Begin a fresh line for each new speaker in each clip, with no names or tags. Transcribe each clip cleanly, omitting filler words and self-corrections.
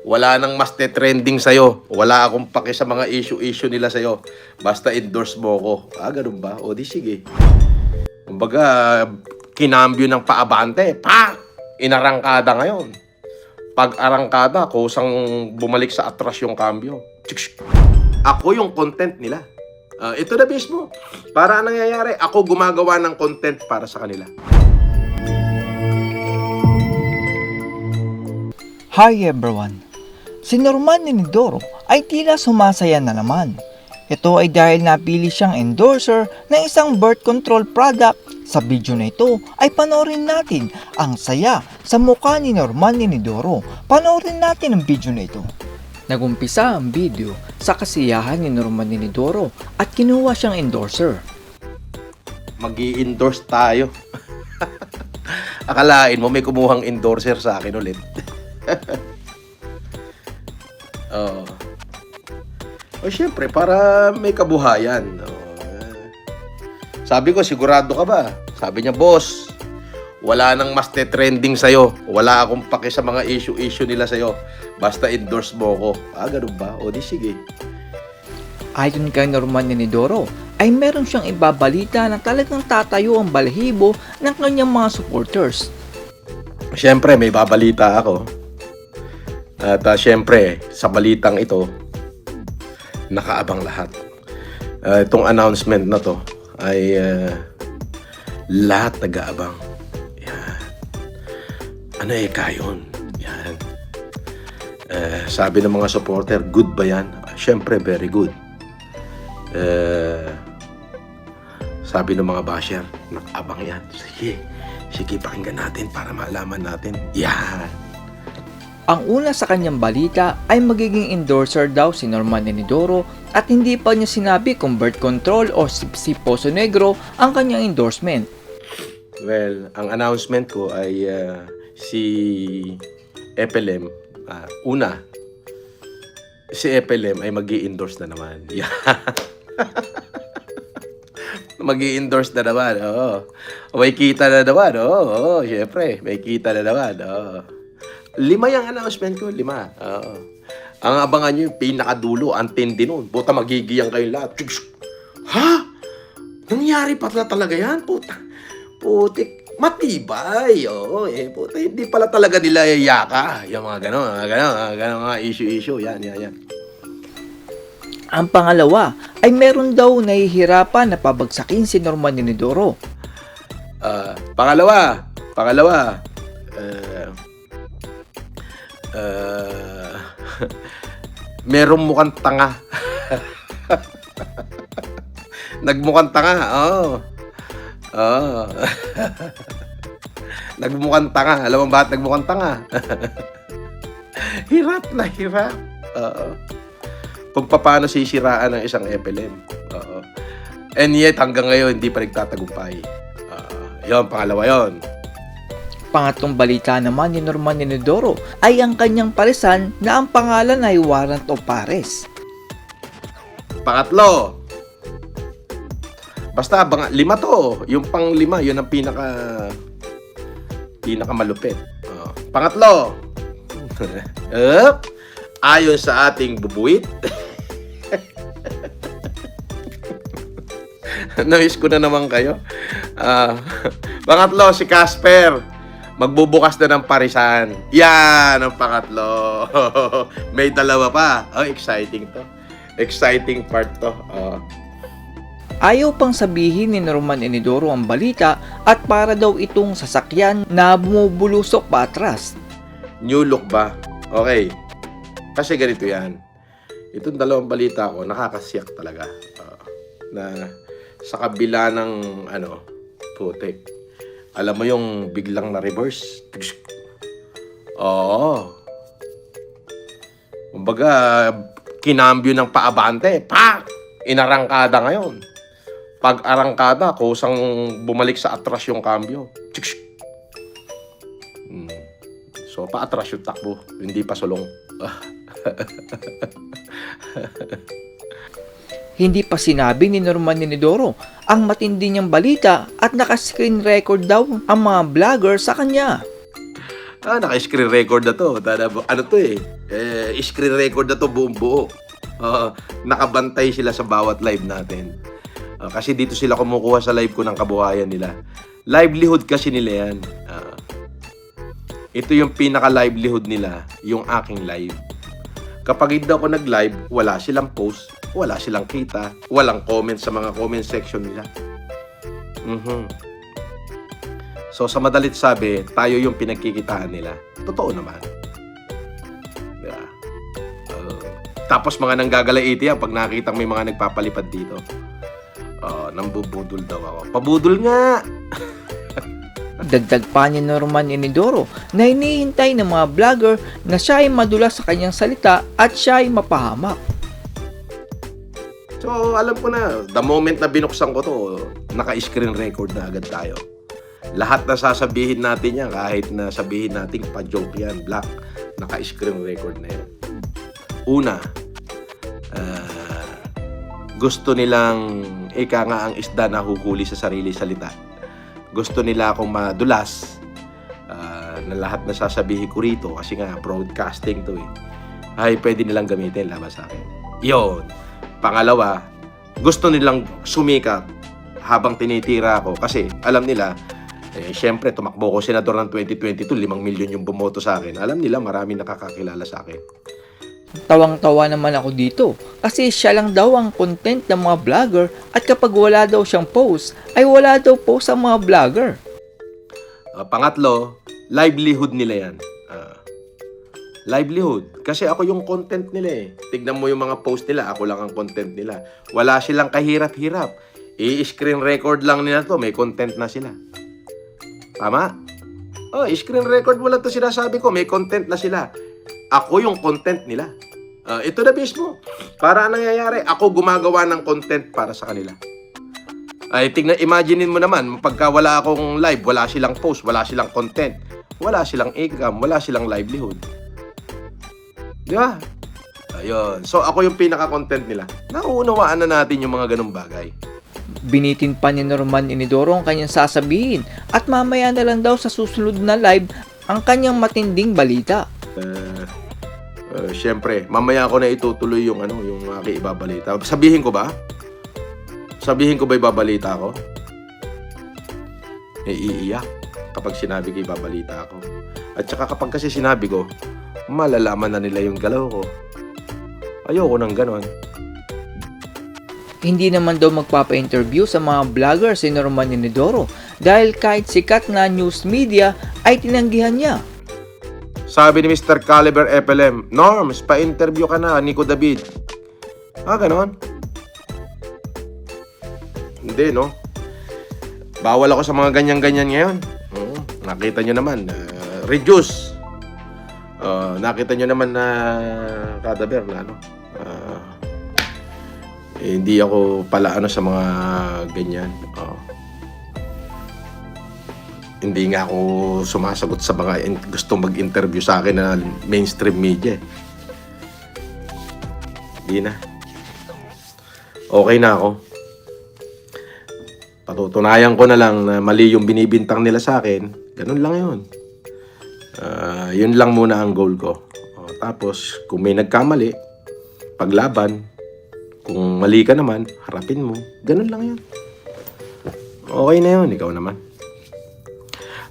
Wala nang mas trending sa'yo. Wala akong pake sa mga issue nila sa'yo. Basta endorse mo ko. Ganun ba? O di sige. Kumbaga, kinambyo ng paabante. Pa! Inarangkada ngayon. Pag arangkada, kusang bumalik sa atras yung kambyo. Ako yung content nila. Ito na mismo. Para anong nangyayari? Ako gumagawa ng content para sa kanila.
Hi everyone! Si Norman Inidoro ay tila sumasaya na naman. Ito ay dahil napili siyang endorser ng isang birth control product. Sa video na ito ay panoorin natin ang saya sa mukha ni Norman Inidoro. Panoorin natin ang video na ito. Nagumpisa ang video sa kasiyahan ni Norman Inidoro at kinuha siyang endorser.
Mag-i-endorse tayo. Akalain mo may kumuhang endorser sa akin ulit. Syempre, para may kabuhayan. Sabi ko, sigurado ka ba? Sabi niya, boss, wala nang mas trending sa'yo. Wala akong pake sa mga issue nila sa'yo. Basta endorse mo ko. Ganun ba? O di sige.
Ayon kay Norman Inidoro, ay meron siyang ibabalita na talagang tatayo ang balahibo ng kanyang mga supporters.
Syempre, may babalita ako. At syempre, sa balitang ito, nakaabang lahat. Itong announcement na to ay lahat nag-aabang. Yan. Ano kayon? Yan. Sabi ng mga supporter, good ba yan? Syempre, very good. Sabi ng mga basher, nakaabang yan. Sige, pakinggan natin para malaman natin. Yan.
Ang una sa kanyang balita ay magiging endorser daw si Norman Inidoro at hindi pa niya sinabi kung birth control o si Poso Negro ang kanyang endorsement.
Well, ang announcement ko ay si FLM. Una, si FLM ay mag-i-endorse na naman. Mag-i-endorse na naman. May kita na naman. Syempre, may kita na naman. 5 yung announcement ko, 5. Ang abangan nyo yung pinakadulo, ang tindi nun. Puta, magigiyang kayong lahat. Ha? Nangyari pa na talaga yan? Putik, matibay. Puta, hindi pala talaga nila yaka. Yung mga gano'n, mga issue. Yan.
Ang pangalawa ay meron daw nahihirapan na pabagsakin si Norman Inidoro.
Pangalawa, merong mukhang tanga. Nagmukhang tanga, Nagmukhang tanga. Alam mo bakit nagmukhang tanga? Hirap na hirap. Kung paano sisiraan ng isang FLM. And yet, hanggang ngayon, hindi pa nagtatagumpay. Yun, pangalawa yun.
Pangatlong balita naman ni Norman Inidoro ay ang kanyang parisan na ang pangalan ay Warrant of Pares.
Pangatlo. Basta, 5 to. Yung pang 5, yun ang pinaka malupit. Pangatlo. Ayon sa ating bubuit. Namiss ko na naman kayo. Pangatlo, si Casper. Magbubukas na ng parisan. Yan ang pangatlo. May dalawa pa. Exciting to. Exciting part to.
Ayaw pang sabihin ni Norman Inidoro ang balita at para daw itong sasakyan na bumubulusok pa atras.
New look ba? Okay. Kasi ganito yan. Itong dalawang balita ko, nakakasiyak talaga. Na sa kabila ng putik. Alam mo yung biglang na-reverse? Kumbaga, kinambyo ng paabante. Inarangkada ngayon. Pag arangkada, kusang bumalik sa atras yung kambyo. So, paatras yung takbo. Hindi pa sulong.
Hindi pa sinabi ni Norman Inidoro ang matindi niyang balita at naka-screen record daw ang mga vlogger sa kanya.
Naka-screen record na to. Ano to eh? Screen record na to buong buo. Nakabantay sila sa bawat live natin. Kasi dito sila kumukuha sa live ko ng kabuhayan nila. Livelihood kasi nila yan. Ito yung pinaka-livelihood nila, yung aking live. Kapag hindi ako nag-live, wala silang post, wala silang kita, walang comment sa mga comment section nila. So sa madalit sabi, tayo yung pinagkikitaan nila. Totoo naman. Diba? Tapos mga nanggagalaiti yan pag nakita may mga nagpapalipad dito. Nambubudol daw ako. Pabudol nga!
Dagdag pa ni Norman Inidoro na hinihintay ng mga vlogger na siya ay madulas sa kanyang salita at siya ay mapahamak.
So alam ko na, the moment na binuksan ko to, naka-screen record na agad tayo. Lahat na sasabihin natin yan, kahit na sabihin natin pa-joke yan, black, naka-screen record na yan. Una, gusto nilang ika nga ang isda na huhuli sa sarili salita. Gusto nila akong madulas na lahat na sasabihin ko rito kasi nga broadcasting to eh. Ay pwede nilang gamitin laban sa akin. Yun. Pangalawa, gusto nilang sumikat habang tinitira ako kasi alam nila syempre tumakbo ko senador ng 2022, 5 milyon yung bumoto sa akin. Alam nila marami nakakakilala sa akin.
Tawang-tawa naman ako dito kasi siya lang daw ang content ng mga vlogger at kapag wala daw siyang post, ay wala daw post ang mga vlogger.
Pangatlo, livelihood nila yan. Livelihood. Kasi ako yung content nila eh. Tignan mo yung mga post nila, ako lang ang content nila. Wala silang kahirap-hirap. I-screen record lang nila to, may content na sila. Tama? Screen record mo lang to sinasabi ko, may content na sila. Ako yung content nila. Ito na mismo. Para nangyayari, ako gumagawa ng content para sa kanila. Imaginein mo naman, pagka wala akong live, wala silang post, wala silang content, wala silang income, wala silang livelihood. Di ba? Ayun. So, ako yung pinaka-content nila. Nauunawaan na natin yung mga ganung bagay.
Binitin pa ni Norman Inidoro ang kanyang sasabihin at mamaya na lang daw sa susunod na live ang kanyang matinding balita.
Siyempre, mamaya ako na itutuloy yung aking ibabalita. Sabihin ko ba? Sabihin ko ba ibabalita ko? Iiyak kapag sinabi ko ibabalita ako. At saka kapag kasi sinabi ko, malalaman na nila yung galaw ko. Ayoko nang ganon.
Hindi naman daw magpapa-interview sa mga vlogger si Norman Inidoro dahil kahit sikat na news media ay tinanggihan niya.
Sabi ni Mr. Caliber FLM, Norms, pa-interview ka na, Nico David. Ganon? Hindi, no? Bawal ako sa mga ganyan-ganyan ngayon. Nakita nyo naman, reduce. Nakita nyo naman na Cadaver na hindi ako pala sa mga ganyan. Hindi nga ako sumasagot sa mga gustong mag-interview sa akin na mainstream media. Hindi na. Okay na ako. Patutunayan ko na lang na mali yung binibintang nila sa akin. Ganun lang yun. Yun lang muna ang goal ko. Tapos, kung may nagkamali, paglaban. Kung mali ka naman, harapin mo. Ganun lang yun. Okay na yun. Ikaw naman.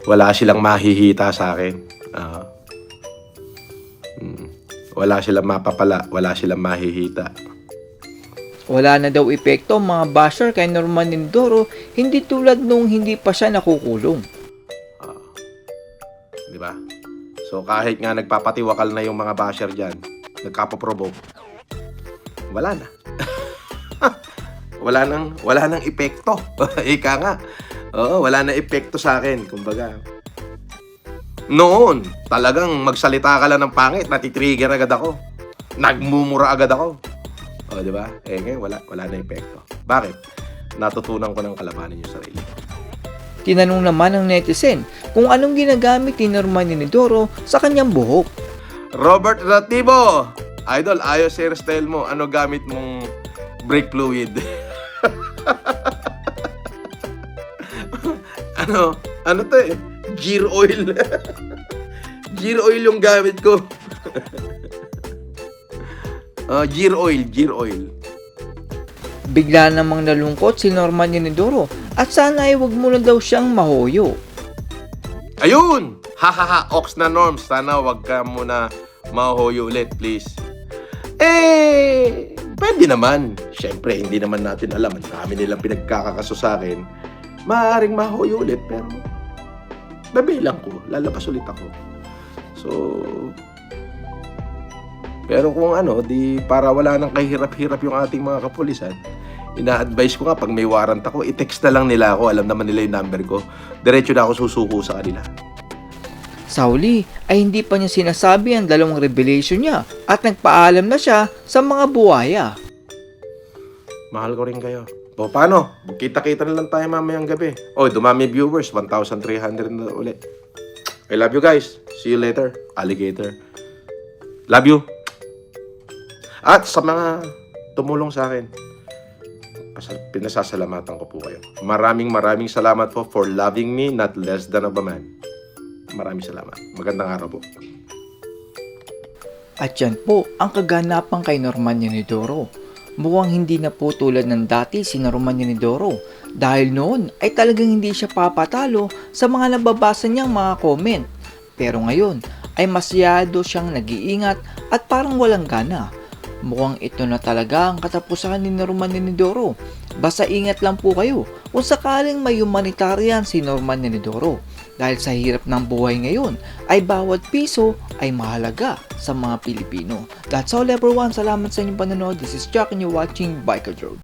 Wala silang mahihita sa akin. Wala silang mapapala. Wala silang mahihita.
Wala na daw epekto ang mga basher kay Norman Inidoro, hindi tulad nung hindi pa siya nakukulong.
Di ba? So kahit nga nagpapatiwakal na yung mga basher dyan, nagkapoprovoke, wala na. wala nang epekto. Ika nga. Oo, wala na epekto sa akin, kumbaga. Noon, talagang magsalita ka lang ng pangit, natitrigger agad ako. Nagmumura agad ako. Di ba? Ngayon, wala na epekto. Bakit? Natutunan ko ng kalabanin yung sarili.
Tinanong naman ng netizen kung anong ginagamit ni Norman Inidoro sa kanyang buhok.
Robert Ratibo! Idol, ayos hairstyle mo. Ano gamit mong brake fluid? Ano to eh? Gear oil. Gear oil yung gamit ko. Gear oil.
Bigla namang nalungkot si Norman Inidoro at sana ay wag mo na daw siyang mahoyo.
Ayun! Hahaha, Ox na Norms. Sana wag ka muna mahoyo ulit, please. Pwede naman. Siyempre, hindi naman natin alam. Ang dami nilang pinagkakakaso sa akin. Maaaring mahoyo ulit, pero babilang ko. Lalabas ulit ako. So, pero kung di para wala nang kahirap-hirap yung ating mga kapulisan, ina-advise ko nga, pag may warrant ako, i-text na lang nila ako. Alam naman nila yung number ko. Diretso na ako susuko sa kanila.
Sa huli ay hindi pa niya sinasabi ang dalawang revelation niya at nagpaalam na siya sa mga buhaya.
Mahal ko rin kayo. O, paano? Kita-kita na lang tayo mamayang gabi. Dumami viewers. 1,300 na ulit. I love you guys. See you later. Alligator. Love you. At sa mga tumulong sa akin, pinasasalamatan ko po kayo. Maraming salamat po for loving me not less than of a man. Maraming salamat. Magandang araw po.
At yan po ang kaganapan kay Norman Inidoro. Mukhang hindi na po tulad ng dati si Norman Inidoro dahil noon ay talagang hindi siya papatalo sa mga nababasa niyang mga comment. Pero ngayon ay masyado siyang nag-iingat at parang walang gana. Mukhang ito na talaga ang katapusan ni Norman Inidoro. Basta ingat lang po kayo kung sakaling may humanitarian si Norman Inidoro. Dahil sa hirap ng buhay ngayon, ay bawat piso ay mahalaga sa mga Pilipino. That's all everyone. Salamat sa inyong panonood. This is Jack and you're watching Biker Joe.